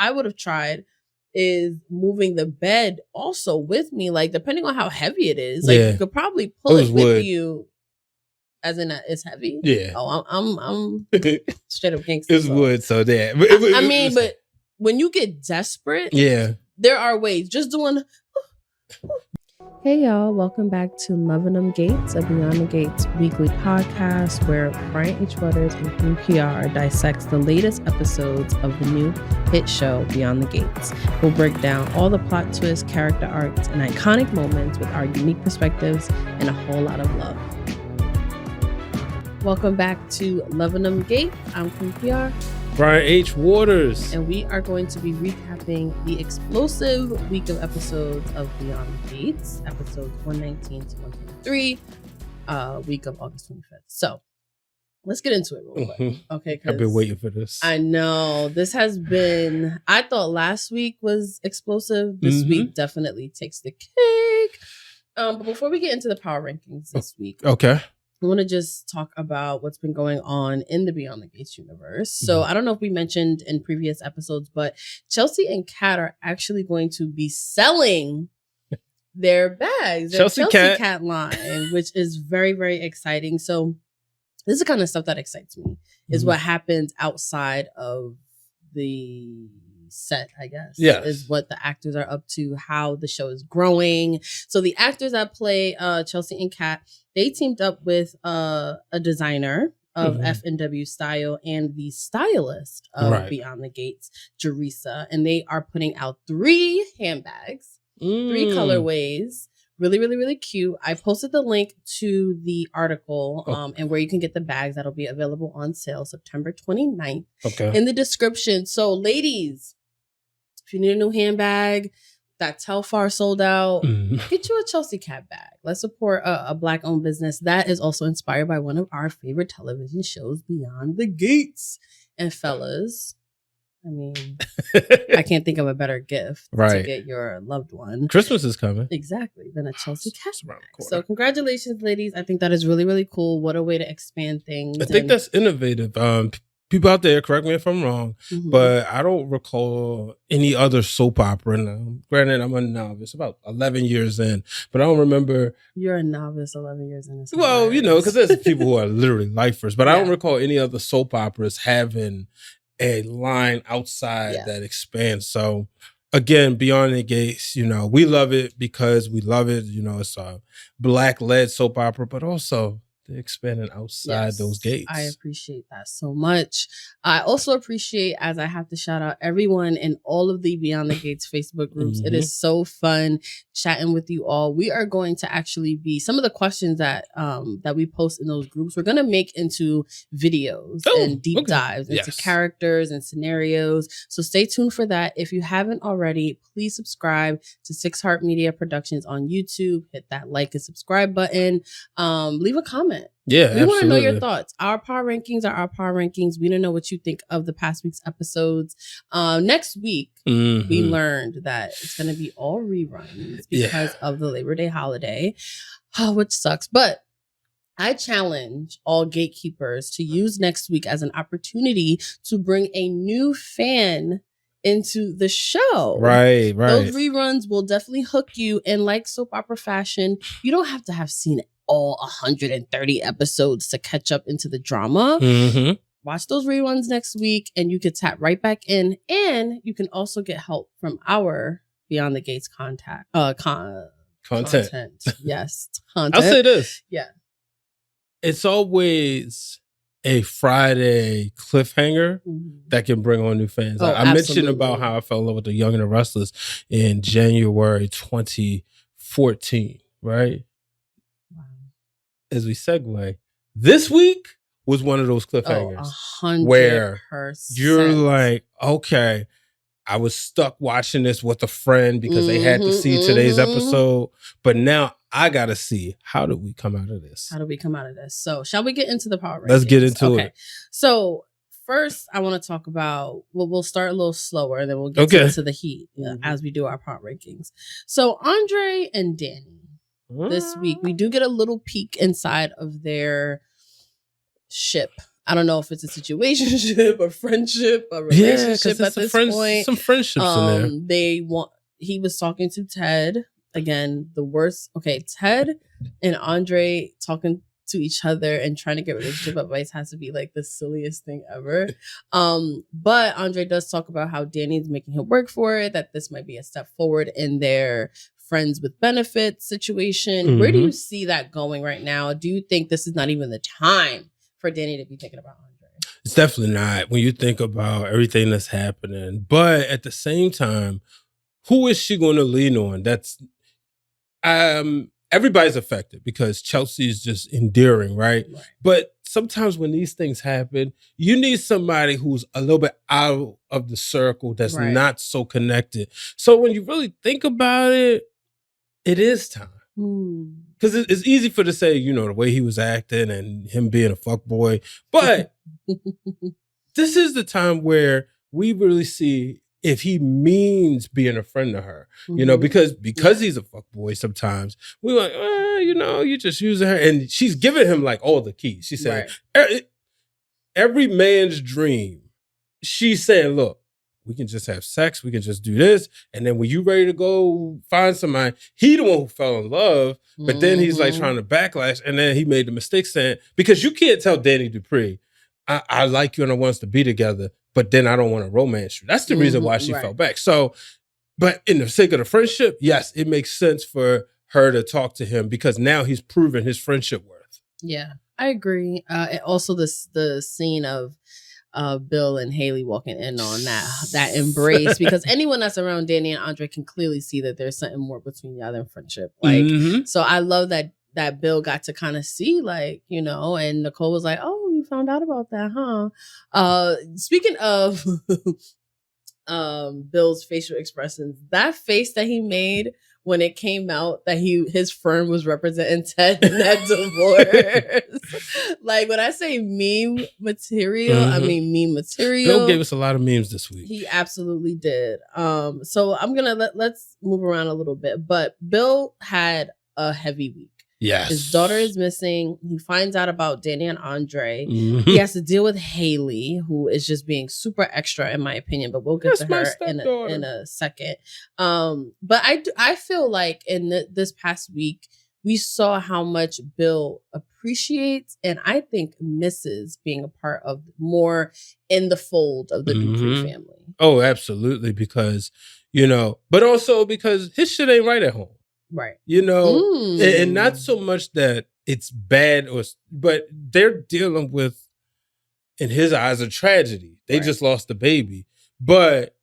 I would have tried is moving the bed also with me. Like, depending on how heavy it is, like you could probably pull it with you. As in, it's heavy. Yeah. Oh, I'm straight up gangster. It's wood, so that. But when you get desperate, there are ways. Just doing. Hey y'all, welcome back to Loving Dem Gates, a Beyond the Gates weekly podcast where Brian H. Waters and Queen PR dissects the latest episodes of the new hit show Beyond the Gates. We'll break down all the plot twists, character arcs, and iconic moments with our unique perspectives and a whole lot of love. Welcome back to Loving Dem Gates. I'm Queen PR. Brian H. Waters. And we are going to be recapping the explosive week of episodes of Beyond the Gates, episodes 119 to 123, week of August 25th. So let's get into it real quick. Okay, I've been waiting for this. I know. This has been, I thought last week was explosive. This week definitely takes the cake. But before we get into the power rankings this week. Okay. I want to just talk about what's been going on in the Beyond the Gates universe. So I don't know if we mentioned in previous episodes, but Chelsea and Kat are actually going to be selling their bags, their Chelsea Cat line, which is very, very exciting. So this is the kind of stuff that excites me, is what happens outside of the set, I guess. Yeah. Is what the actors are up to, how the show is growing. So the actors that play Chelsea and Kat, they teamed up with a designer of FNW Style and the stylist of Beyond the Gates, Jerisa. And they are putting out 3 handbags, 3 colorways. Really, really, really cute. I posted the link to the article and where you can get the bags. That'll be available on sale September 29th in the description. So ladies, if you need a new handbag, that Telfar sold out, get you a Chelsea Cat bag. Let's support a Black-owned business that is also inspired by one of our favorite television shows, Beyond the Gates. And fellas, I mean, I can't think of a better gift to get your loved one. Christmas is coming. Exactly. Than a Chelsea Cat bag. So congratulations, ladies. I think that is really, really cool. What a way to expand things. I think that's innovative. People out there, correct me if I'm wrong, but I don't recall any other soap opera now. Granted, I'm a novice, about 11 years in, but I don't remember. You're a novice 11 years in. Well, you know, because there's people who are literally lifers, but I don't recall any other soap operas having a line outside that expands. So again, Beyond the Gates, you know, we love it because we love it. You know, it's a Black-led soap opera, but also they're expanding outside those gates. I appreciate that so much. I also appreciate, as I have to shout out everyone in all of the Beyond the Gates Facebook groups. It is so fun chatting with you all. We are going to actually be, some of the questions that that we post in those groups, we're going to make into videos and deep dives into characters and scenarios. So stay tuned for that. If you haven't already, please subscribe to 6 Heart Media Productions on YouTube. Hit that like and subscribe button. Leave a comment. Yeah, we want to know your thoughts. Our power rankings are our power rankings. We don't know what you think of the past week's episodes. Next week, we learned that it's going to be all reruns because of the Labor Day holiday, which sucks. But I challenge all gatekeepers to use next week as an opportunity to bring a new fan into the show. Right. Those reruns will definitely hook you. And like soap opera fashion, you don't have to have seen it all 130 episodes to catch up into the drama. Watch those reruns next week and you can tap right back in. And you can also get help from our Beyond the Gates content. Yes. Content. I'll say this. Yeah. It's always a Friday cliffhanger that can bring on new fans. I mentioned about how I fell in love with the Young and the Restless in January 2014, right? As we segue, this week was one of those cliffhangers 100%. Where you're like, okay, I was stuck watching this with a friend because they had to see today's episode, but now I gotta see, how do we come out of this? So shall we get into the power rankings? Let's get into it. So first, I want to talk about, we'll start a little slower and then we'll get into the heat as we do our power rankings. So Andre and Dani. This week, we do get a little peek inside of their ship I don't know if it's a situationship, a friendship, a relationship at this point. Some friendships in there. He was talking to Ted. Again, the worst. Okay, Ted and Andre talking to each other and trying to get relationship advice has to be like the silliest thing ever. But Andre does talk about how Dani's making him work for it, that this might be a step forward in their friends with benefits situation. Mm-hmm. Where do you see that going right now? Do you think this is not even the time for Dani to be thinking about Andre? It's definitely not when you think about everything that's happening. But at the same time, who is she going to lean on? That's everybody's affected because Chelsea is just endearing, right? But sometimes when these things happen, you need somebody who's a little bit out of the circle that's not so connected. So when you really think about it, it is time. Because it's easy for to say, you know, the way he was acting and him being a fuckboy. But this is the time where we really see if he means being a friend to her, you know, because he's a fuckboy sometimes, we're like, you know, you're just using her. And she's giving him like all the keys. She said, every man's dream, she's saying, look, we can just have sex. We can just do this. And then when you ready to go find somebody, he the one who fell in love. But then he's like trying to backlash. And then he made the mistake saying, because you can't tell Dani Dupree, I like you and I want us to be together, but then I don't want to romance you. That's the reason why she fell back. So, but in the sake of the friendship, yes, it makes sense for her to talk to him because now he's proven his friendship worth. Yeah, I agree. And also the scene of Bill and Hayley walking in on that embrace, because anyone that's around Dani and Andre can clearly see that there's something more between y'all than friendship. Like, so I love that Bill got to kind of see, like, you know, and Nicole was like, oh, you found out about that, huh? Speaking of Bill's facial expressions, that face that he made when it came out that his firm was representing Ted in that divorce. Like, when I say meme material, I mean meme material. Bill gave us a lot of memes this week. He absolutely did. So I'm gonna let's move around a little bit. But Bill had a heavy week. Yes. His daughter is missing. He finds out about Dani and Andre. He has to deal with Hayley, who is just being super extra, in my opinion. But we'll get to her in a second. But I feel like in this past week, we saw how much Bill appreciates and I think misses being a part of more in the fold of the Dupree family. Oh, absolutely. Because, you know, but also because his shit ain't right at home. Right. You know, and not so much that it's bad, but they're dealing with, in his eyes, a tragedy. They just lost a baby. But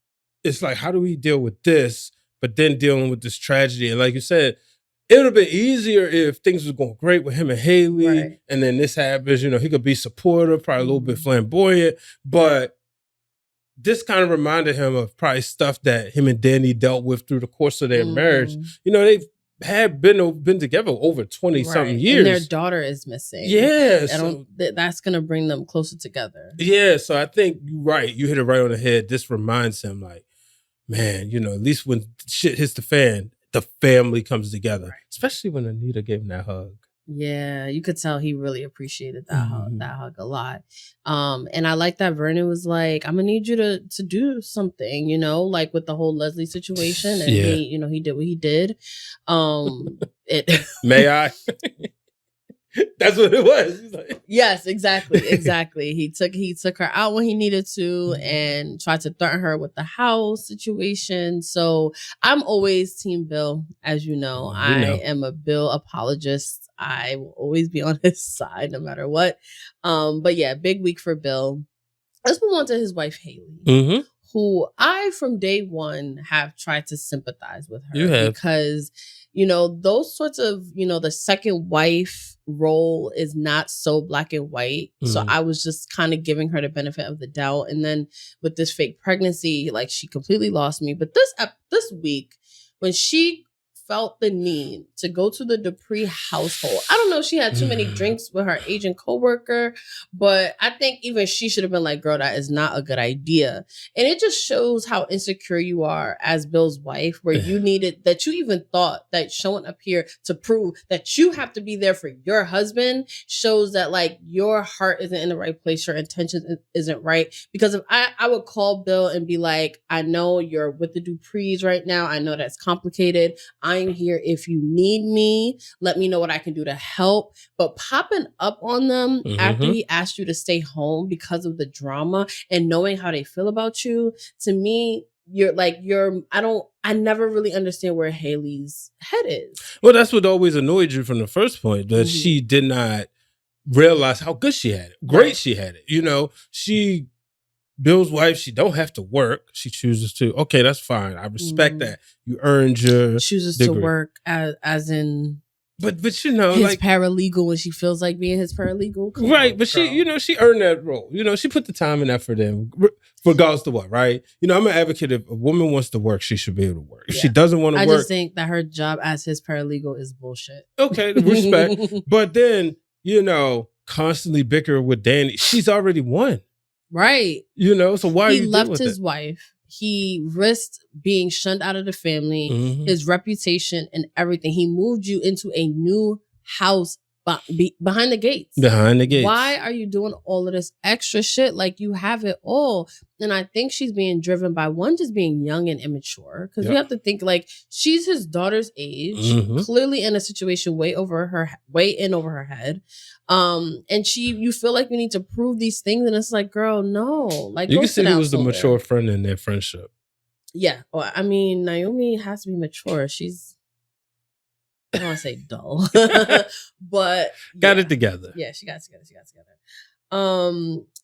it's like, how do we deal with this, but then dealing with this tragedy? And like you said, it would have been easier if things was going great with him and Hayley, and then this happens, you know, he could be supportive, probably a little bit flamboyant, but this kind of reminded him of probably stuff that him and Dani dealt with through the course of their marriage. You know, they've had been together over 20-something years. And their daughter is missing. Yeah. That's going to bring them closer together. Yeah, so I think you're right. You hit it right on the head. This reminds him, like, man, you know, at least when shit hits the fan, the family comes together. Especially when Anita gave him that hug. Yeah, you could tell he really appreciated that hug a lot. And I like that Vernon was like, I'm gonna need you to do something, you know, like with the whole Leslie situation. And he did what he did. May I? That's what it was. He's like, yes, exactly. He took her out when he needed to and tried to threaten her with the house situation. So I'm always Team Bill, as you know. I am a Bill apologist. I will always be on his side no matter what. But yeah, big week for Bill. Let's move on to his wife, Hayley, who I, from day one, have tried to sympathize with her. Because, you know, those sorts of, you know, the second wife role is not so black and white. So I was just kind of giving her the benefit of the doubt. And then with this fake pregnancy, like, she completely lost me. But this week, when she felt the need to go to the Dupree household. I don't know if she had too many drinks with her Asian coworker, but I think even she should have been like, girl, that is not a good idea. And it just shows how insecure you are as Bill's wife, where you needed, that you even thought that showing up here to prove that you have to be there for your husband shows that like your heart isn't in the right place, your intention isn't right. Because if I would call Bill and be like, I know you're with the Duprees right now. I know that's complicated. I'm here if you need me. Let me know what I can do to help. But popping up on them after he asked you to stay home because of the drama and knowing how they feel about you, to me, I never really understand where Hayley's head is. Well, that's what always annoyed you from the first point, that she did not realize how good she had it. Great she had it. You know, Bill's wife, she don't have to work. She chooses to. Okay, that's fine. I respect that. You earned your chooses degree. To work as in but you know, his like paralegal when she feels like being his paralegal. Right, but girl. She earned that role. You know, she put the time and effort in, regardless to what, right? You know, I'm an advocate. If a woman wants to work, she should be able to work. If she doesn't want to work, I just think that her job as his paralegal is bullshit. Okay, respect. But then, you know, constantly bicker with Dani. She's already won. Right. You know, so why he are you left with his it? wife. He risked being shunned out of the family, his reputation and everything. He moved you into a new house behind the gates. Behind the gates. Why are you doing all of this extra shit? Like, you have it all. And I think she's being driven by one, just being young and immature. Because you have to think, like, she's his daughter's age, clearly in a situation way in over her head. And you feel like you need to prove these things, and it's like, girl, no. Like, you can see who was the mature friend in their friendship. Yeah. Well, I mean, Naomi has to be mature. She's, I don't want to say dull, but got it together. Yeah, she got it together.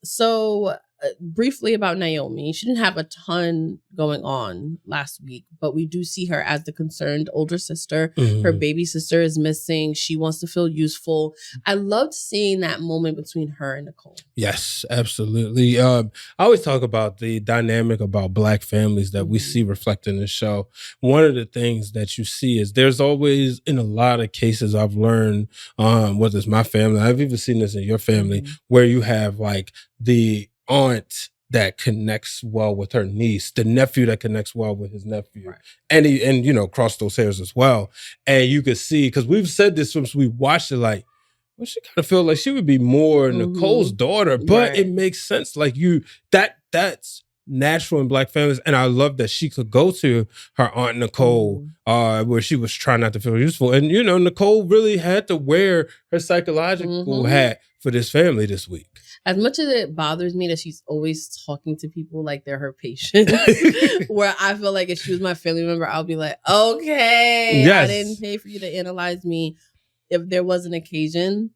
So briefly about Naomi, she didn't have a ton going on last week, but we do see her as the concerned older sister. Her baby sister is missing. She wants to feel useful. I loved seeing that moment between her and Nicole. Yes, absolutely. I always talk about the dynamic about Black families that we see reflected in the show. One of the things that you see is there's always, in a lot of cases I've learned, whether it's my family, I've even seen this in your family, where you have like the aunt that connects well with her niece, the nephew that connects well with his nephew, and you know, cross those hairs as well. And you could see, because we've said this since we watched it, like, well, she kind of felt like she would be more Nicole's daughter, but it makes sense. Like that's natural in Black families, and I love that she could go to her aunt Nicole, where she was trying not to feel useful, and you know, Nicole really had to wear her psychological hat for this family this week. As much as it bothers me that she's always talking to people like they're her patients, where I feel like if she was my family member, I'll be like, okay, I didn't pay for you to analyze me. If there was an occasion.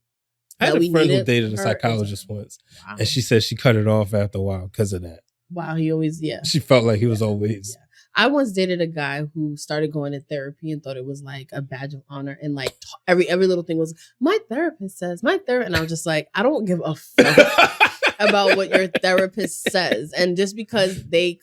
I had a friend who dated a psychologist once, and she said she cut it off after a while because of that. Wow, he always, She felt like he was always. Yeah. I once dated a guy who started going to therapy and thought it was like a badge of honor, and like every little thing was, my therapist says, and I was just like, I don't give a fuck about what your therapist says, and just because they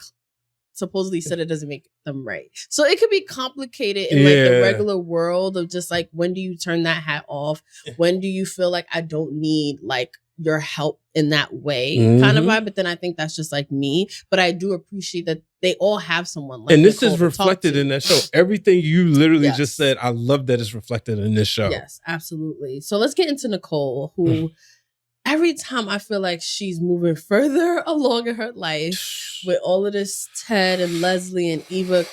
supposedly said it doesn't make them right. So it could be complicated in like the regular world of just like, when do you turn that hat off? When do you feel like I don't need like your help in that way kind of vibe? But then I think that's just like me. But I do appreciate that they all have someone like and this Nicole is reflected in that show. Everything you literally just said, I love that it's reflected in this show. Yes, absolutely. So let's get into Nicole, who every time I feel like she's moving further along in her life with all of this Ted and Leslie and Eva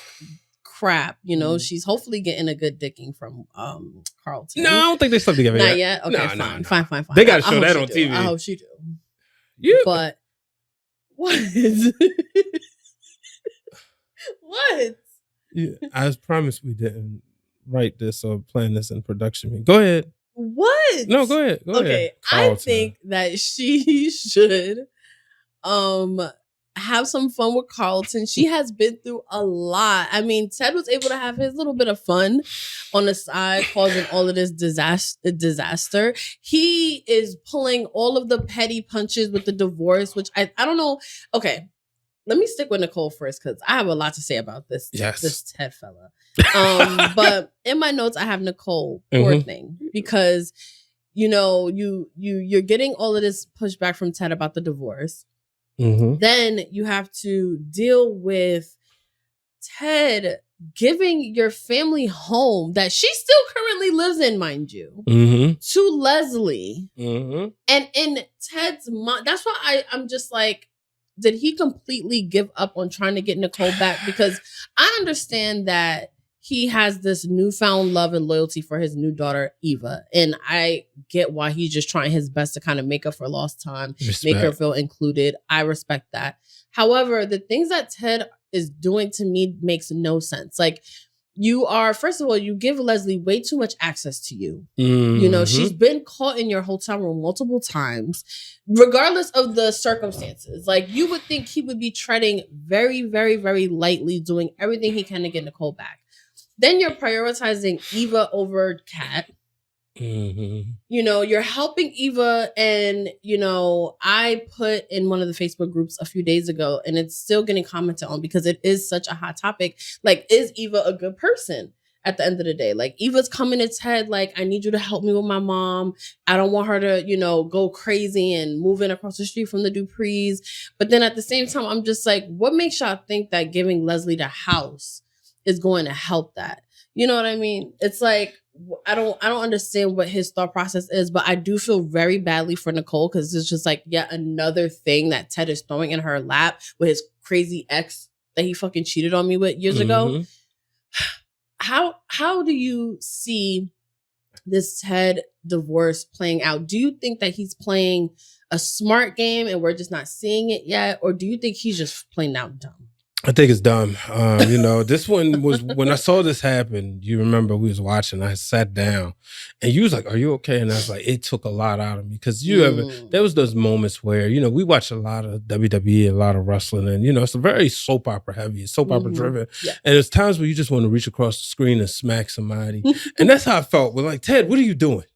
crap, you know, she's hopefully getting a good dicking from Carlton. No, I don't think they slept together Not yet. Okay, No. Fine. They got to show that on TV. I hope she do. But what? What? Yeah, I promise we didn't write this or plan this in production. Go ahead. What? No, go ahead. Go ahead. I think that she should have some fun with Carlton. She has been through a lot. I mean, Ted was able to have his little bit of fun on the side, causing all of this disaster. He is pulling all of the petty punches with the divorce, which I don't know. Okay. let me stick with Nicole first because I have a lot to say about this Ted fella. But in my notes, I have Nicole, poor thing, because you're getting all of this pushback from Ted about the divorce. Then you have to deal with Ted giving your family home that she still currently lives in, mind you, to Leslie. And in Ted's mind, that's why I'm just like, did he completely give up on trying to get Nicole back? Because I understand that he has this newfound love and loyalty for his new daughter, Eva. And I get why he's just trying his best to kind of make up for lost time, make her feel included. I respect that. However, the things that Ted is doing to me makes no sense. Like, first of all, you give Leslie way too much access to you. She's been caught in your hotel room multiple times, regardless of the circumstances. Like, you would think he would be treading very, very, very lightly, doing everything he can to get Nicole back. Then you're prioritizing Eva over Kat. You're helping Eva, and I put in one of the Facebook groups a few days ago, and it's still getting commented on because it is such a hot topic. Like, is Eva a good person at the end of the day? Like, Eva's coming its head like, I need you to help me with my mom. I don't want her to, go crazy and move in across the street from the Duprees. But then at the same time, I'm just like, what makes y'all think that giving Leslie the house is going to help that? You know what I mean? It's like, I don't understand what his thought process is, but I do feel very badly for Nicole because it's just like yet another thing that Ted is throwing in her lap with his crazy ex that he fucking cheated on me with years ago. How do you see this Ted divorce playing out? Do you think that he's playing a smart game and we're just not seeing it yet? Or do you think he's just plain out dumb? I think it's dumb. This one was, when I saw this happen, you remember we was watching, I sat down and you was like, are you okay? And I was like, it took a lot out of me because there was those moments where, we watch a lot of WWE, a lot of wrestling, and, it's a very soap opera heavy, soap opera driven. Yeah. And there's times where you just want to reach across the screen and smack somebody. And that's how I felt. We're like, Ted, what are you doing?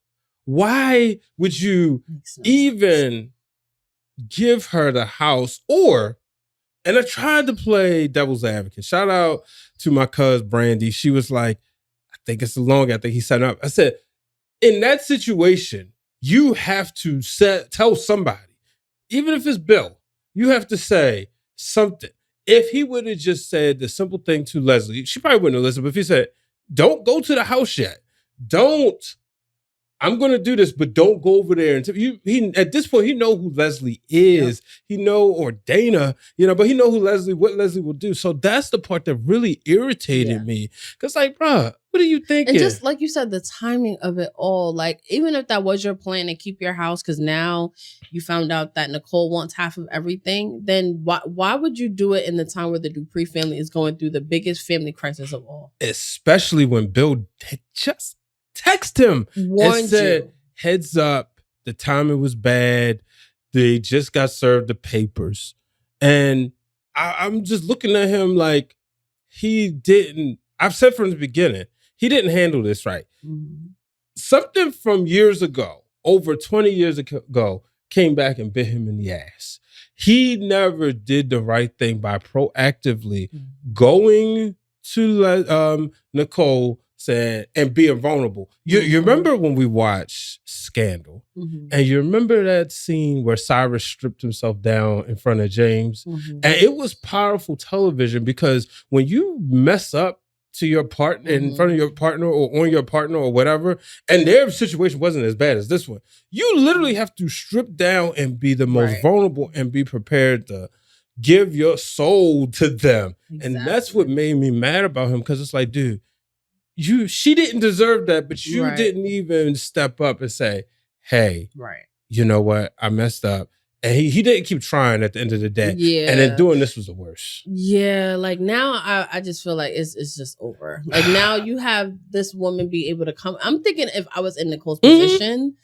Why would you even give her the house? And I tried to play devil's advocate. Shout out to my cousin Brandy. She was like, I think it's long. I think he set up. I said, in that situation, you have to tell somebody, even if it's Bill, you have to say something. If he would have just said the simple thing to Leslie, she probably wouldn't have listened. But if he said, don't go to the house yet. I'm going to do this, but don't go over there. Until he at this point, he know who Leslie is. Yep. Or Dana, but he know what Leslie will do. So that's the part that really irritated me. Because like, bruh, what are you thinking? And just like you said, the timing of it all, like, even if that was your plan to keep your house, because now you found out that Nicole wants half of everything, then why would you do it in the time where the Dupree family is going through the biggest family crisis of all? Especially when Bill just text him and said, heads up, the timing was bad. They just got served the papers. And I'm just looking at him like I've said from the beginning, he didn't handle this right. Something from years ago, over 20 years ago, came back and bit him in the ass. He never did the right thing by proactively going to Nicole, said, and being vulnerable. You remember when we watched Scandal, and you remember that scene where Cyrus stripped himself down in front of James, and it was powerful television because when you mess up to your partner, in front of your partner or on your partner or whatever, and their situation wasn't as bad as this one, you literally have to strip down and be the most vulnerable and be prepared to give your soul to them. Exactly. And that's what made me mad about him, because it's like, dude, she didn't deserve that, but you didn't even step up and say, hey, you know what? I messed up. And he didn't keep trying at the end of the day. Yeah. And then doing this was the worst. Yeah. Like now I just feel like it's just over. Like now you have this woman be able to come. I'm thinking if I was in Nicole's position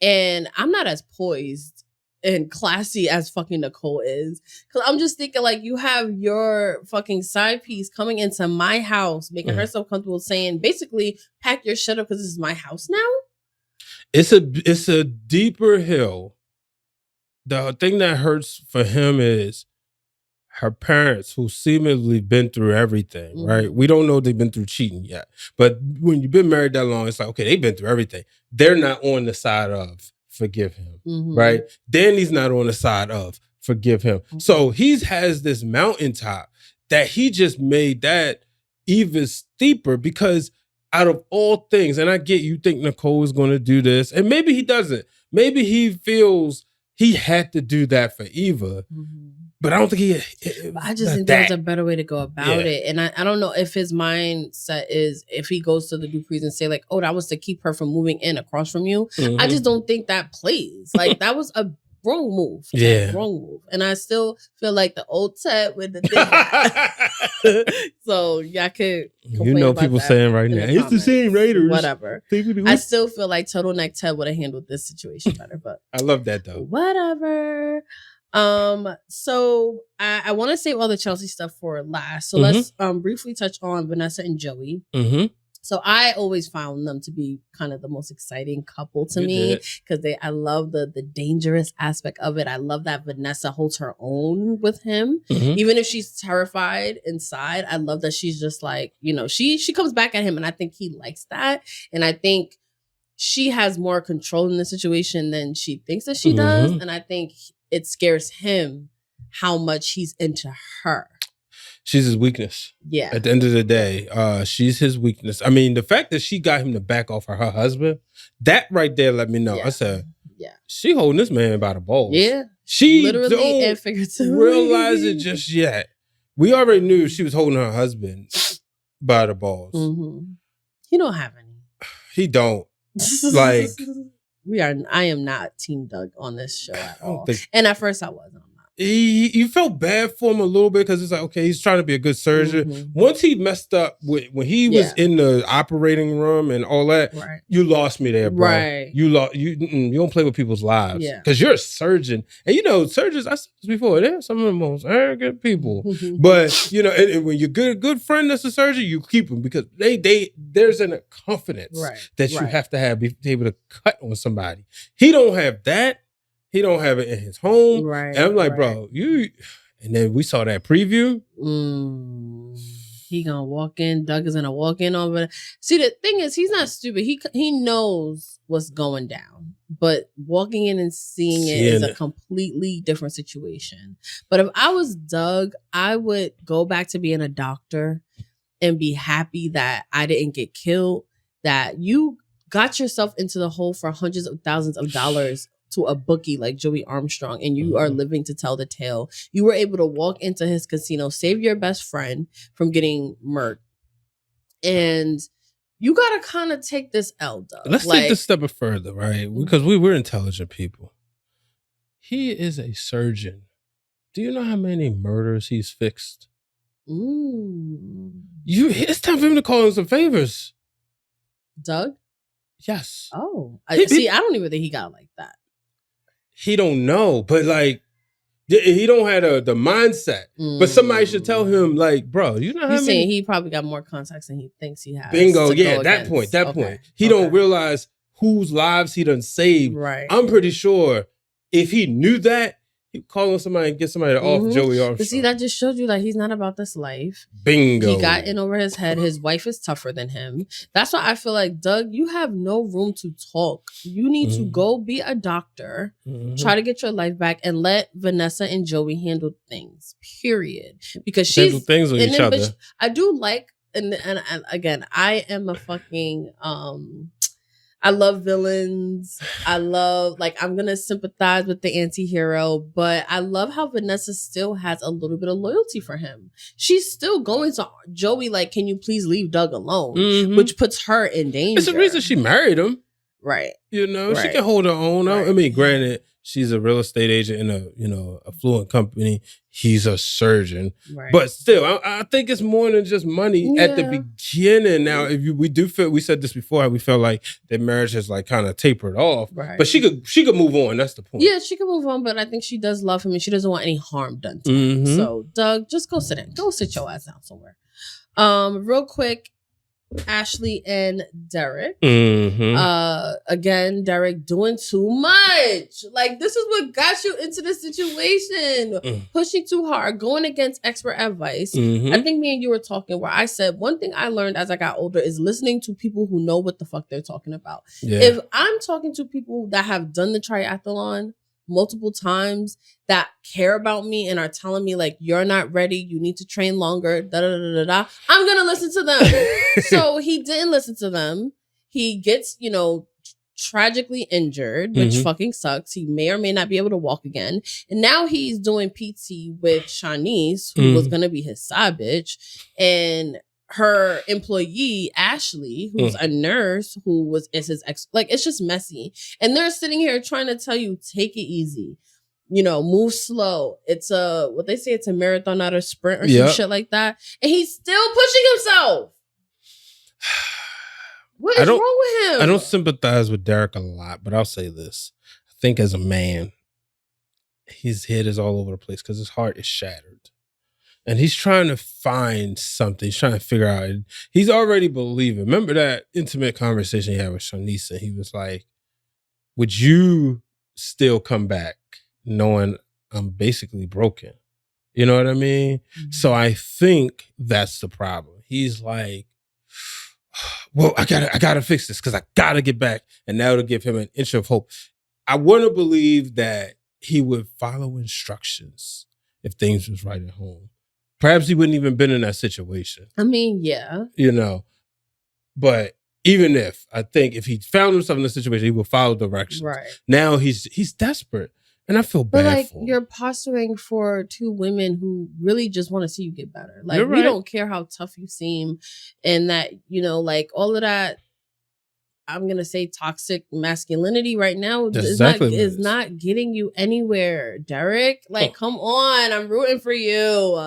and I'm not as poised and classy as fucking Nicole is. Cause I'm just thinking like you have your fucking side piece coming into my house, making herself comfortable, saying basically pack your shit up because this is my house now. It's a deeper hill. The thing that hurts for him is her parents, who seemingly been through everything, right? We don't know they've been through cheating yet. But when you've been married that long, it's like, okay, they've been through everything. They're not on the side of forgive him, right? Danny's not on the side of forgive him. So he has this mountaintop that he just made that even steeper because out of all things, and I get you think Nicole is going to do this, and maybe he doesn't. Maybe he feels he had to do that for Eva, but I don't think I just think there's a better way to go about it. And I don't know if his mindset is, if he goes to the Duprees and say like, oh, that was to keep her from moving in across from you. I just don't think that plays. Like that was a wrong move. Wrong move. And I still feel like the old Ted with the thing. So y'all could people saying right now, it's the same Raiders. Whatever. I still feel like Turtleneck Ted would have handled this situation better. But I love that though. Whatever. So I want to save all the Chelsea stuff for last. So let's briefly touch on Vanessa and Joey. So I always found them to be kind of the most exciting couple to me because I love the dangerous aspect of it. I love that Vanessa holds her own with him, even if she's terrified inside. I love that she's just like, she comes back at him, and I think he likes that. And I think she has more control in the situation than she thinks that she does, and I think it scares him how much he's into her. She's his weakness. Yeah. At the end of the day, she's his weakness. I mean, the fact that she got him to back off her husband, that right there let me know. Yeah. I said, she holding this man by the balls. Yeah. She literally and figuratively realize it just yet. We already knew she was holding her husband by the balls. He don't have any. He don't. Like I am not Team Doug on this show at all. And at first I wasn't. You felt bad for him a little bit because it's like, okay, he's trying to be a good surgeon. Once he messed up when he was in the operating room and all that, you lost me there, bro. Right. You don't play with people's lives because you're a surgeon, and surgeons. I said this before, they're some of the most arrogant people. But and when you're good friend that's a surgeon, you keep them because there's a confidence that you have to be able to cut on somebody. He don't have that. He don't have it in his home. Right. And I'm like, bro, and then we saw that preview. He gonna walk in. Doug is gonna walk in over there. See, the thing is, he's not stupid. He knows what's going down. But walking in and seeing it is a completely different situation. But if I was Doug, I would go back to being a doctor and be happy that I didn't get killed, that you got yourself into the hole for hundreds of thousands of dollars to a bookie like Joey Armstrong, and you are living to tell the tale. You were able to walk into his casino, save your best friend from getting murked. And you got to kind of take this L, Doug. Let's take this step further, right? Because we're intelligent people. He is a surgeon. Do you know how many murders he's fixed? It's time for him to call in some favors. Doug? Yes. Oh. I don't even think he got like that. He don't know, but like, he don't have the mindset. But somebody should tell him, like, bro, you know how You're saying he probably got more contacts than he thinks he has. Bingo, that point. He don't realize whose lives he done saved. Right. I'm pretty sure if he knew that, he'd call on somebody and get somebody off Joey Armstrong. But see, that just showed you that he's not about this life. Bingo. He got in over his head. His wife is tougher than him. That's why I feel like, Doug, you have no room to talk. You need to go be a doctor, try to get your life back, and let Vanessa and Joey handle things, period. Because she's handle things with each other. I do like, and again, I am a fucking... I love villains. I love, I'm going to sympathize with the anti-hero, but I love how Vanessa still has a little bit of loyalty for him. She's still going to Joey, can you please leave Doug alone? Which puts her in danger. It's the reason she married him. Right. She can hold her own. Right. I mean, granted, she's a real estate agent in a affluent company. He's a surgeon. Right. But still, I think it's more than just money at the beginning. Now, we said this before, how we felt like their marriage has kind of tapered off. Right. But she could move on. That's the point. Yeah, she could move on, but I think she does love him and she doesn't want any harm done to him. So, Doug, just go sit in. Go sit your ass down somewhere. Real quick, Ashley and Derek. Again, Derek doing too much. Like, this is what got you into this situation. Pushing too hard, going against expert advice. I think me and you were talking where I said one thing I learned as I got older is listening to people who know what the fuck they're talking about. Yeah. If I'm talking to people that have done the triathlon multiple times, that care about me and are telling me like, you're not ready, you need to train longer, I'm gonna listen to them. So he didn't listen to them. He gets, tragically injured, which fucking sucks. He may or may not be able to walk again. And now he's doing PT with Shanice, who was gonna be his side bitch, and her employee, Ashley, who's a nurse, is his ex. Like, it's just messy. And they're sitting here trying to tell you, take it easy. Move slow. It's what they say, it's a marathon, not a sprint or some shit like that. And he's still pushing himself. What is wrong with him? I don't sympathize with Derek a lot, but I'll say this. I think as a man, his head is all over the place because his heart is shattered. And he's trying to find something. He's trying to figure out. He's already believing. Remember that intimate conversation he had with Shanisa? He was like, would you still come back knowing I'm basically broken? You know what I mean? So I think that's the problem. He's like, well, I gotta fix this because I gotta get back. And that'll give him an inch of hope. I want to believe that he would follow instructions if things was right at home. Perhaps he wouldn't even been in that situation. I mean, yeah. But even I think if he found himself in a situation, he would follow directions. Right. Now he's desperate. And I feel bad for him. You're posturing for two women who really just want to see you get better. Like, You're right. We don't care how tough you seem. And that, all of that, I'm going to say toxic masculinity right now is not getting you anywhere, Derek. Like, come on. I'm rooting for you.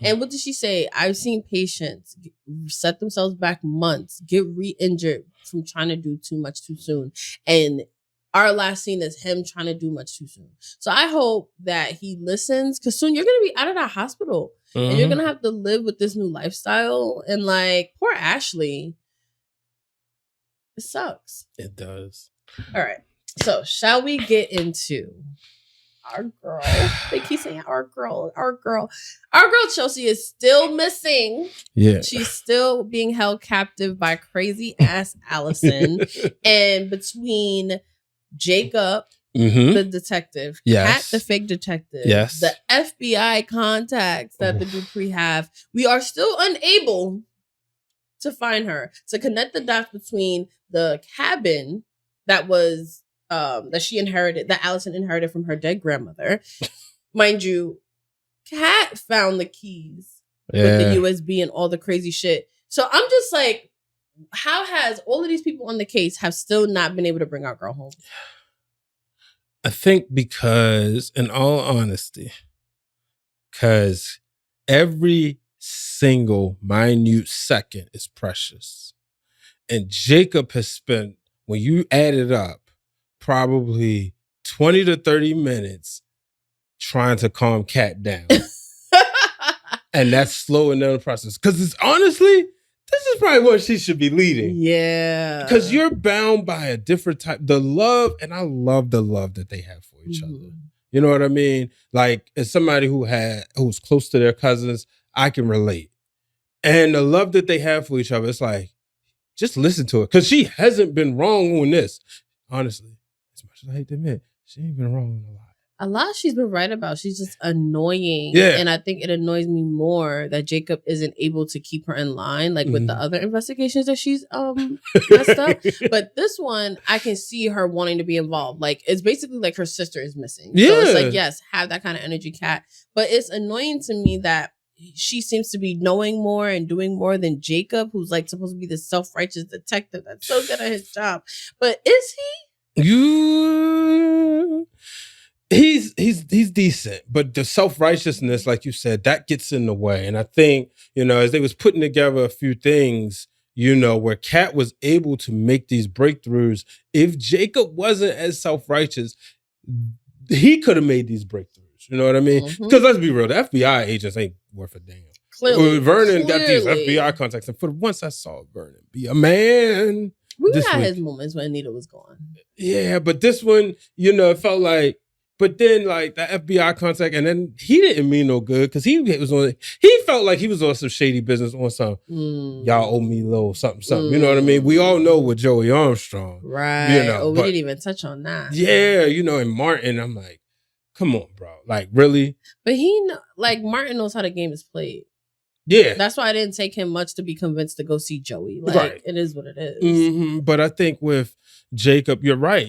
And what did she say? I've seen patients set themselves back months, get re-injured from trying to do too much too soon. And our last scene is him trying to do much too soon. So I hope that he listens, because soon you're going to be out of that hospital. And you're going to have to live with this new lifestyle. And like, poor Ashley. It sucks. It does. All right. So shall we get into our girl? They keep saying our girl. Our girl Chelsea is still missing. Yeah. She's still being held captive by crazy ass Allison. And between Jacob, the detective, Kat, the fake detective, the FBI contacts that the Dupree have, we are still unable to find her, to connect the dots between the cabin that was that she inherited, that Allison inherited from her dead grandmother. Mind you, Kat found the keys with the USB and all the crazy shit. So I'm just like, how has all of these people on the case have still not been able to bring our girl home? I think because, in all honesty, because every single minute second is precious. And Jacob has spent, when you add it up, probably 20 to 30 minutes trying to calm Kat down. And that's slowing down the process. Because it's honestly, this is probably what she should be leading. Yeah. Because you're bound by a different type, the love, and I love the love that they have for each other. You know what I mean? Like, as somebody who was close to their cousins, I can relate. And the love that they have for each other, it's like, just listen to it. Because she hasn't been wrong on this. Honestly, as much as I hate to admit, she ain't been wrong on a lot. A lot she's been right about. She's just annoying. Yeah. And I think it annoys me more that Jacob isn't able to keep her in line, like with the other investigations that she's messed up. But this one, I can see her wanting to be involved. Like, it's basically like her sister is missing. Yeah. So it's like, yes, have that kind of energy, Kat. But it's annoying to me that she seems to be knowing more and doing more than Jacob, who's like supposed to be the self-righteous detective that's so good at his job. But is he? He's decent, but the self-righteousness, like you said, that gets in the way. And I think, as they was putting together a few things, where Kat was able to make these breakthroughs, if Jacob wasn't as self-righteous, he could have made these breakthroughs. You know what I mean? Because let's be real, the FBI agents ain't worth a damn. Clearly. Vernon got these FBI contacts. And for once I saw Vernon be a man. We got his moments when Anita was gone. Yeah, but this one, it felt like, but then like the FBI contact, and then he didn't mean no good because he felt like he was on some shady business on some, y'all owe me a little something. You know what I mean? We all know with Joey Armstrong. Right. We didn't even touch on that. Yeah, and Martin, I'm like, come on, bro. Like, really? But Martin knows how the game is played. Yeah. That's why I didn't take him much to be convinced to go see Joey. Like, It is what it is. Mm-hmm. But I think with Jacob, you're right.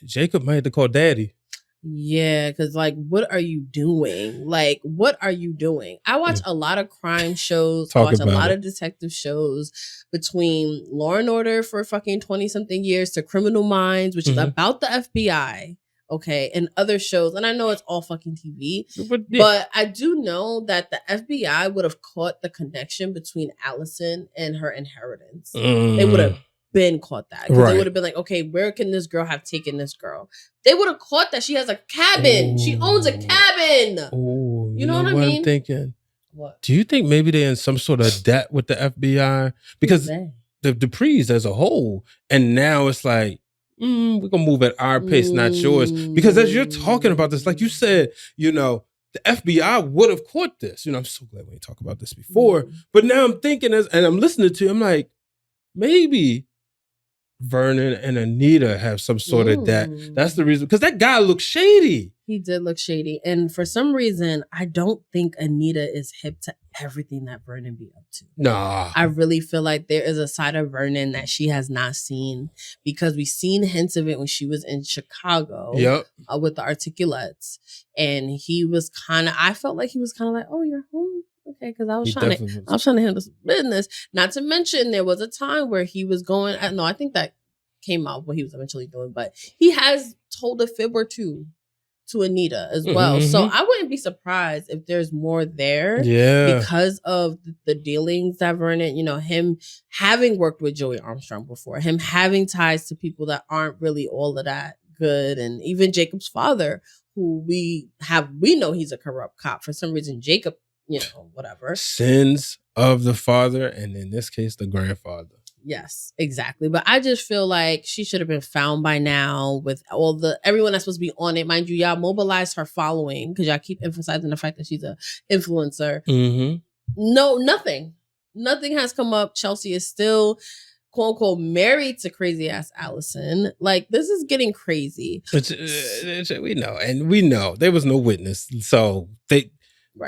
Jacob might have to call daddy. Yeah, because what are you doing? What are you doing? I watch a lot of crime shows. I watch a lot of detective shows, between Law and Order for fucking 20-something years to Criminal Minds, which is about the FBI. Okay, and other shows. And I know it's all fucking TV. But I do know that the FBI would have caught the connection between Allison and her inheritance. They would have been caught that. Because they would have been like, okay, where can this girl have taken this girl? They would have caught that she has a cabin. She owns a cabin. You know what I mean? I'm thinking. What? Do you think maybe they're in some sort of debt with the FBI? Because the Duprees as a whole, and now it's like, we're going to move at our pace, not yours. Because as you're talking about this, like you said, the FBI would have caught this. I'm so glad we talked about this before. But now I'm thinking, and I'm listening to you, I'm like, maybe Vernon and Anita have some sort of debt. That's the reason. Because that guy looks shady. He did look shady. And for some reason, I don't think Anita is hip to everything that Vernon be up to. Nah. I really feel like there is a side of Vernon that she has not seen, because we've seen hints of it when she was in Chicago with the Articulates. And he was I felt like he was kind of like, oh, you're home? Okay, because I was trying to handle some business. Not to mention, there was a time where he was going, I think that came out what he was eventually doing, but he has told a fib or two to Anita as well. So I wouldn't be surprised if there's more there. Yeah. Because of the dealings that Vernon, him having worked with Joey Armstrong before, him having ties to people that aren't really all of that good. And even Jacob's father, who we know he's a corrupt cop. For some reason, Jacob, whatever. Sins of the father, and in this case, the grandfather. Yes, exactly. But I just feel like she should have been found by now with everyone that's supposed to be on it. Mind you, y'all mobilized her following because y'all keep emphasizing the fact that she's an influencer. No, nothing. Nothing has come up. Chelsea is still, quote unquote, married to crazy ass Allison. Like, this is getting crazy. We know there was no witness. So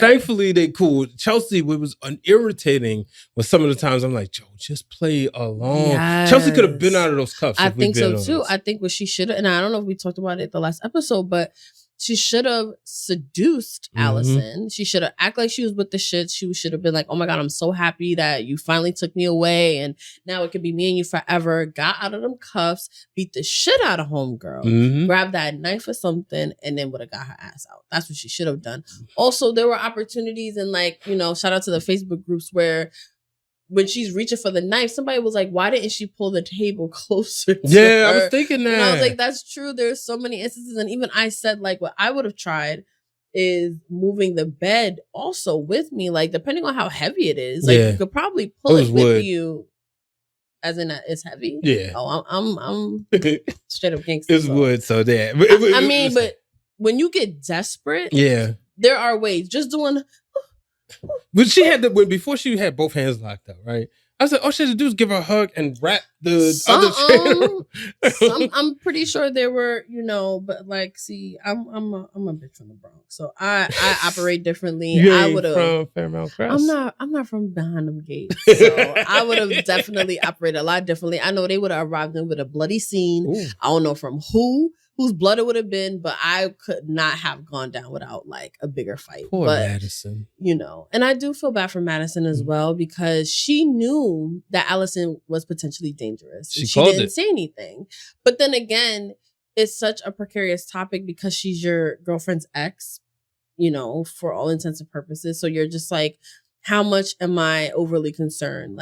thankfully, they cool. Chelsea, it was irritating with some of the times I'm like, Joe, just play along. Yes. Chelsea could have been out of those cuffs. I think so too. I think what she should have, and I don't know if we talked about it the last episode, but she should have seduced Allison. She should have acted like she was with the shit. She should have been like, oh my God, I'm so happy that you finally took me away and now it could be me and you forever. Got out of them cuffs, beat the shit out of homegirl, grabbed that knife or something, and then would have got her ass out. That's what she should have done. Also, there were opportunities and shout out to the Facebook groups where when she's reaching for the knife, somebody was like, why didn't she pull the table closer to her? I was thinking that. And I was like, that's true. There's so many instances. And even I said, what I would have tried is moving the bed also with me. Depending on how heavy it is, you could probably pull it with you. As in, it's heavy? Yeah. Oh, I'm straight up gangster. It's wood, so that. But when you get desperate, there are ways. Just doing... But she had before she had both hands locked up, right? I said, all she had to do is give her a hug and wrap the other chair. I'm pretty sure there were, but see, I'm a bitch from the Bronx, so I operate differently. I would have from Fairmount Crest. I'm not from behind them gates, so I would have definitely operated a lot differently. I know they would have arrived in with a bloody scene. Ooh. I don't know from whose blood it would have been, but I could not have gone down without a bigger fight. Poor Madison. And I do feel bad for Madison as well, because she knew that Allison was potentially dangerous. She didn't say anything. But then again, it's such a precarious topic because she's your girlfriend's ex, for all intents and purposes. So you're just like, how much am I overly concerned?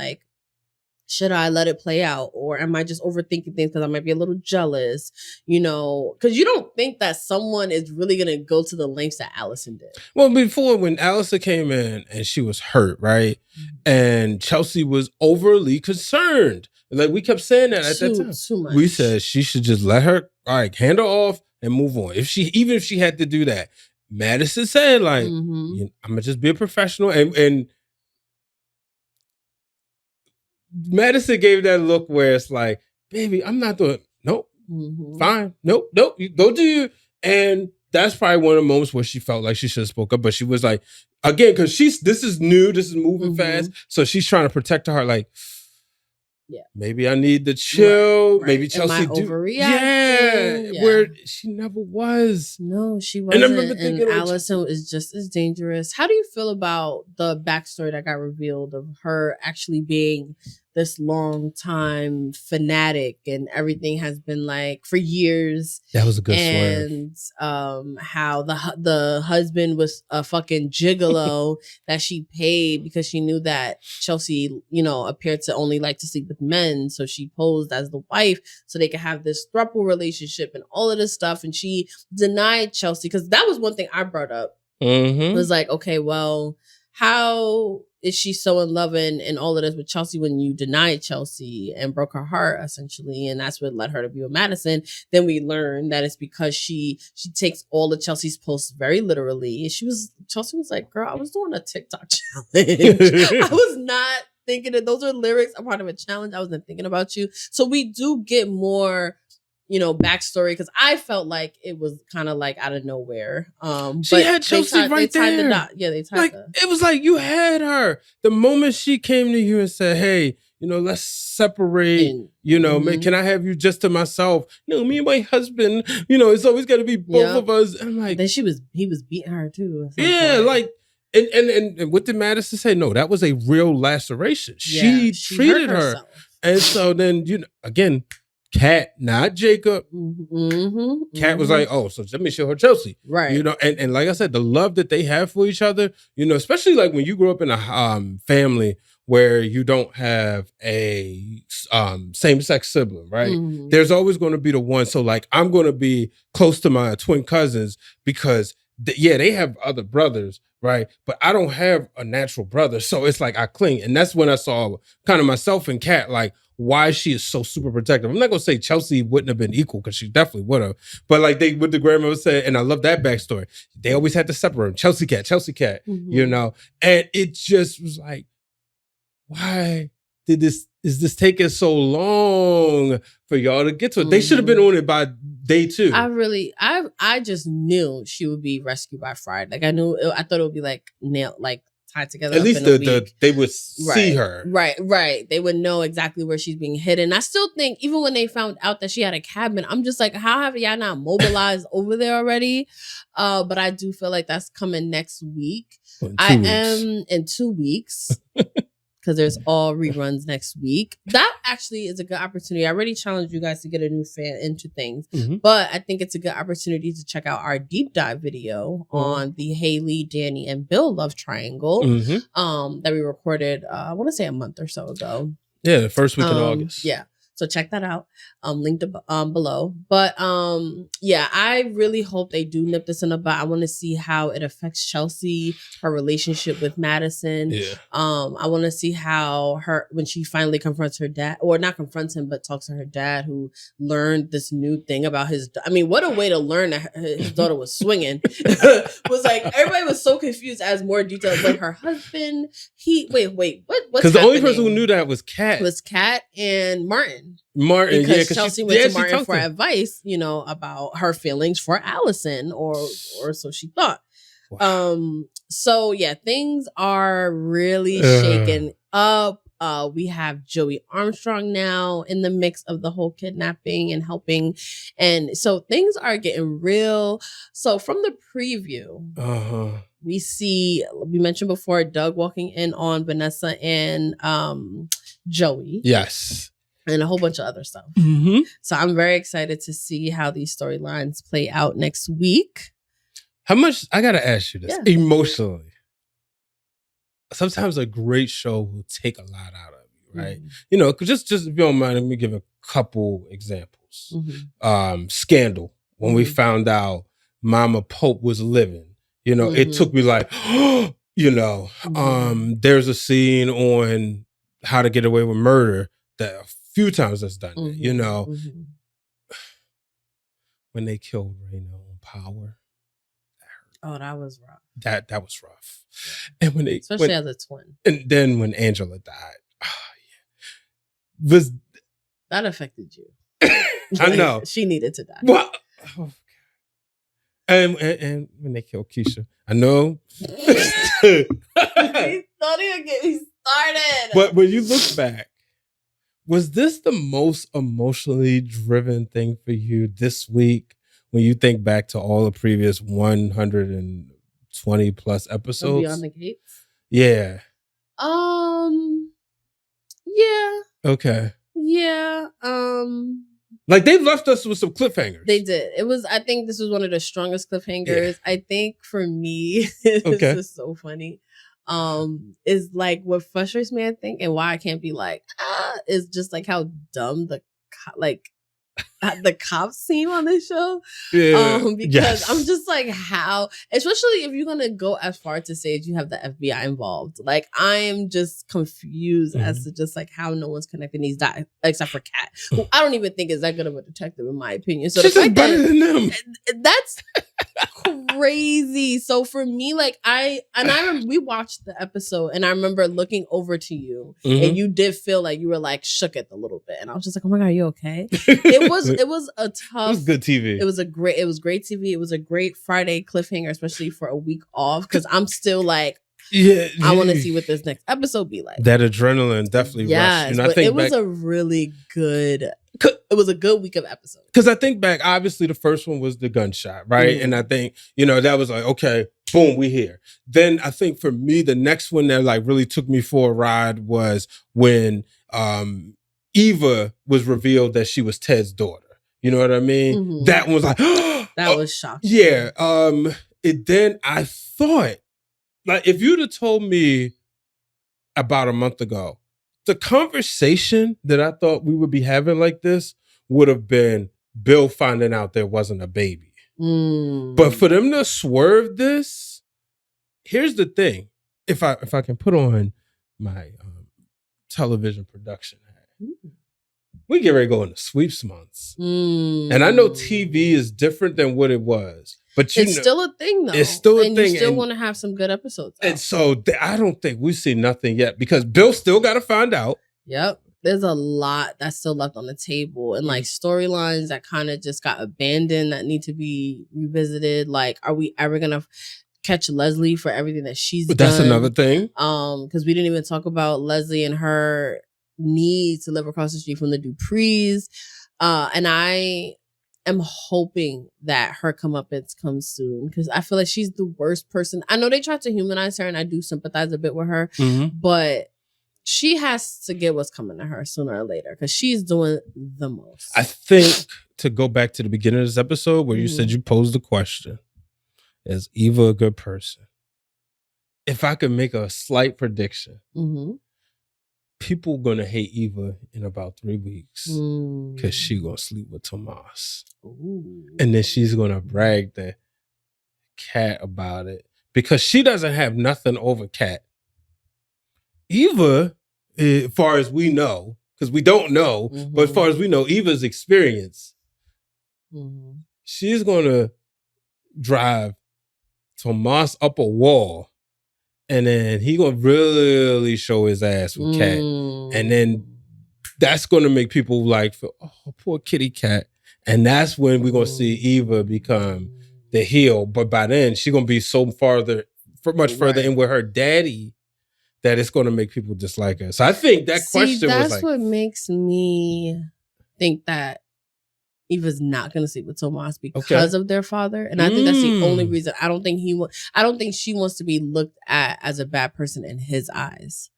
should I let it play out, or am I just overthinking things because I might be a little jealous? Because you don't think that someone is really gonna go to the lengths that Allison did. Well, before, when Allison came in and she was hurt, right, and Chelsea was overly concerned. Like, we kept saying that at that time. Too much. We said she should just let her, hand her off and move on. Even if she had to do that. Madison said, like, I'm gonna just be a professional, and Madison gave that look where it's like, baby, I'm not doing, nope, fine, nope, you go do you. And that's probably one of the moments where she felt like she should have spoke up, but she was like, again, because this is new, this is moving fast, so she's trying to protect her heart, like, maybe I need to chill. Right. Maybe Chelsea overreacting. Where she never was. No, she wasn't. And I remember thinking, Allison is just as dangerous. How do you feel about the backstory that got revealed of her actually being this long time fanatic, and everything has been like for years? That was a good swerve. And how the husband was a fucking gigolo that she paid because she knew that Chelsea, appeared to only like to sleep with men, so she posed as the wife so they could have this throuple relationship and all of this stuff. And she denied Chelsea, because that was one thing I brought up. It was like, okay, well, how is she so in love and all of this with Chelsea when you denied Chelsea and broke her heart, essentially? And that's what led her to be with Madison. Then we learned that it's because she takes all of Chelsea's posts very literally. Chelsea was like, girl, I was doing a TikTok challenge. I was not thinking that those are lyrics. I'm part of a challenge. I wasn't thinking about you. So we do get more backstory, because I felt like it was kind of like out of nowhere. She had Chelsea right there. They tied it was like you had her. The moment she came to you and said, hey, let's separate, can I have you just to myself? Me and my husband, it's always got to be both of us. And like, then he was beating her too. Yeah, like, and what did Madison say? No, that was a real laceration. She treated her. And so then, again, Kat, not Jacob. Kat was like, oh, so let me show her Chelsea. Right. And like I said, the love that they have for each other, especially like when you grow up in a family where you don't have a same-sex sibling, right? There's always going to be the one. So like, I'm going to be close to my twin cousins because they have other brothers, right? But I don't have a natural brother. So it's like I cling. And that's when I saw kind of myself and Kat, like, why she is so super protective. I'm not going to say Chelsea wouldn't have been equal, because she definitely would have. But like what the grandmother said, and I love that backstory, they always had to separate them. Chelsea Cat, And it just was like, why is this taking so long for y'all to get to it? They should have been on it by day 2. I just knew she would be rescued by Friday. Like I thought it would be like nailed, like tied together. At least they would see her. Right. They would know exactly where she's being hidden. I still think, even when they found out that she had a cabin, I'm just like, how have y'all not mobilized over there already? But I do feel like that's coming next week. In 2 weeks. Because there's all reruns next week. That actually is a good opportunity. I already challenged you guys to get a new fan into things. But I think it's a good opportunity to check out our deep dive video on the Hayley, Dani, and Bill love triangle that we recorded, I want to say a month or so ago. Yeah, the first week in August. Yeah. So check that out. Linked below. But I really hope they do nip this in the bud. I want to see how it affects Chelsea, her relationship with Madison. Yeah. I want to see how when she finally confronts her dad, or not confronts him, but talks to her dad, who learned this new thing about his. I mean, what a way to learn that his daughter was swinging. Was like, everybody was so confused as more details. Like her husband, what's because the only person who knew that was Kat. Was Kat and Martin. Because Chelsea went to Martin for advice, about her feelings for Allison, or so she thought. Wow. So yeah, things are really shaken up. We have Joey Armstrong now in the mix of the whole kidnapping and helping, and so things are getting real. So from the preview, we mentioned before Doug walking in on Vanessa and Joey. Yes. And a whole bunch of other stuff. So I'm very excited to see how these storylines play out next week. How much, I gotta ask you this, emotionally, sometimes a great show will take a lot out of you, right? Just if you don't mind, let me give a couple examples. Scandal, when we found out Mama Pope was living, it took me like, there's a scene on How to Get Away with Murder that a few times that's done it, when they killed Raina on Power. Oh, that was rough. That was rough. And especially as a twin. And then when Angela died, was that affected you? I know. She needed to die. What? Oh, and when they killed Keisha, I know. Don't even get me started. But when you look back, was this the most emotionally driven thing for you this week? When you think back to all the previous 120 plus episodes? Beyond the Gates? Yeah. Yeah. Okay. Yeah. Like, they left us with some cliffhangers. They did. I think this was one of the strongest cliffhangers. Yeah. I think for me, this is so funny. Is like what frustrates me, I think, and why I can't be like, is just like how dumb the cops seem on this show. Yeah. Because I'm just like, how, especially if you're gonna go as far to say that you have the FBI involved. Like, I am just confused as to just like how no one's connecting these dots except for Kat, who I don't even think is that good of a detective in my opinion. So she's better than them. That's crazy. So for me, like I remember we watched the episode and I remember looking over to you and you did feel like you were like shook it a little bit. And I was just like, oh my God, are you okay? It was a tough. It was good TV. It was great TV. It was a great Friday cliffhanger, especially for a week off. Because I'm still like, I want to see what this next episode be like. That adrenaline definitely rushed. But it was a really good. It was a good week of episodes. Because I think back, obviously the first one was the gunshot, right? And I think, that was like, okay, boom, we here. Then I think for me, the next one that like really took me for a ride was when Eva was revealed that she was Ted's daughter. You know what I mean? That one was like, that was shocking. Yeah. Then I thought, like, if you'd have told me about a month ago, the conversation that I thought we would be having like this would have been Bill finding out there wasn't a baby. But for them to swerve this, here's the thing. If I can put on my television production hat, we get ready to go into sweeps months. And I know TV is different than what it was. But it's still a thing, though. It's still a thing. You still want to have some good episodes. And so I don't think we've seen nothing yet because Bill still got to find out. Yep. There's a lot that's still left on the table and like storylines that kind of just got abandoned that need to be revisited. Like, are we ever going to catch Leslie for everything that she's done? That's another thing. Because we didn't even talk about Leslie and her need to live across the street from the Duprees. And I am hoping that her comeuppance comes soon because I feel like she's the worst person. I know they tried to humanize her and I do sympathize a bit with her, but she has to get what's coming to her sooner or later because she's doing the most. I think to go back to the beginning of this episode where you said you posed the question, is Eva a good person? If I could make a slight prediction, people gonna hate Eva in about 3 weeks because she gonna sleep with Tomas. And then she's gonna brag to Kat about it because she doesn't have nothing over Kat. Eva, as far as we know, because we don't know, but as far as we know, Eva's experience, she's gonna drive Tomas up a wall. And then he gonna really show his ass with Kat. And then that's gonna make people like, oh, poor kitty cat. And that's when we're gonna see Eva become the heel. But by then, she's gonna be so much further in with her daddy that it's gonna make people dislike her. So I think that question was like... That's what makes me think that Eva's not going to sleep with Tomas because of their father. And I think that's the only reason. I don't think she wants to be looked at as a bad person in his eyes.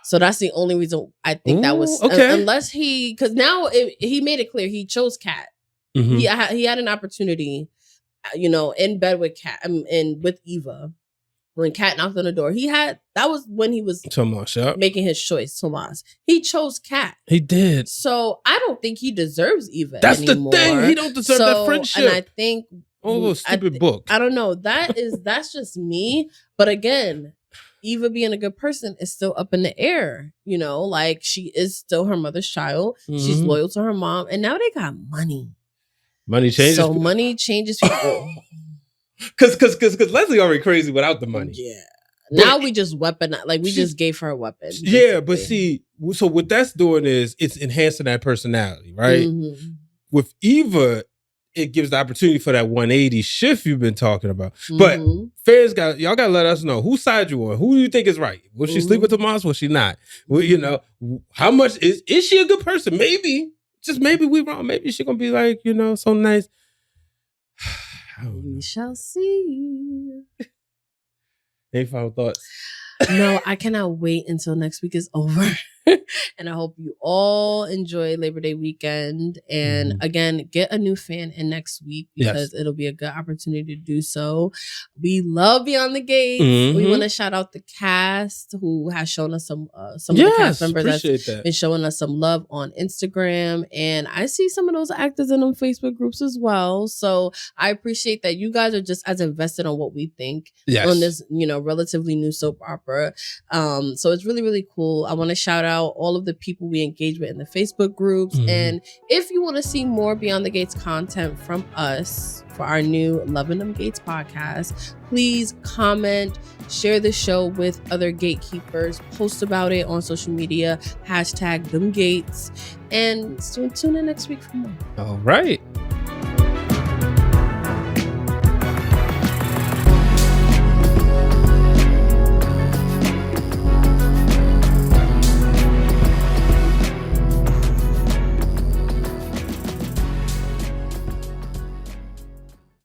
So that's the only reason I think that was, unless because now he made it clear he chose Kat. He had an opportunity, in bed with Kat and with Eva. when Kat knocked on the door, that was when he was Tomas, yep. making his choice. Tomas, he chose Kat. He did. So I don't think he deserves Eva. That's anymore. the thing. He don't deserve that friendship. And I think stupid book. I don't know. That's just me. But again, Eva being a good person is still up in the air. You know, like she is still her mother's child. She's loyal to her mom, and now they got money. Money changes. So money changes people. Cause Leslie already crazy without the money. Yeah. Now we just just gave her a weapon. Basically. Yeah, but see, so what that's doing is it's enhancing that personality, right? Mm-hmm. With Eva, it gives the opportunity for that 180 shift you've been talking about. Mm-hmm. But y'all gotta let us know whose side you on. Who do you think is right? Will she sleep with Tomas? Will she not? Well, you know, how much is she a good person? Maybe. Just maybe we wrong. Maybe she gonna be like, you know, so nice. We shall see. Any final thoughts? No, I cannot wait until next week is over. And I hope you all enjoy Labor Day weekend. And again, get a new fan in next week because it'll be a good opportunity to do so. We love Beyond the Gates. We want to shout out the cast who has shown us some of the cast members that's been showing us some love on Instagram. And I see some of those actors in them Facebook groups as well. So I appreciate that you guys are just as invested on what we think on this, you know, relatively new soap opera. So it's really, really cool. I want to shout out all of the people we engage with in the Facebook groups. And if you want to see more Beyond the Gates content from us for our new Loving Them Gates podcast, please comment, share the show with other gatekeepers, post about it on social media, #ThemGates, and tune in next week for more. All right.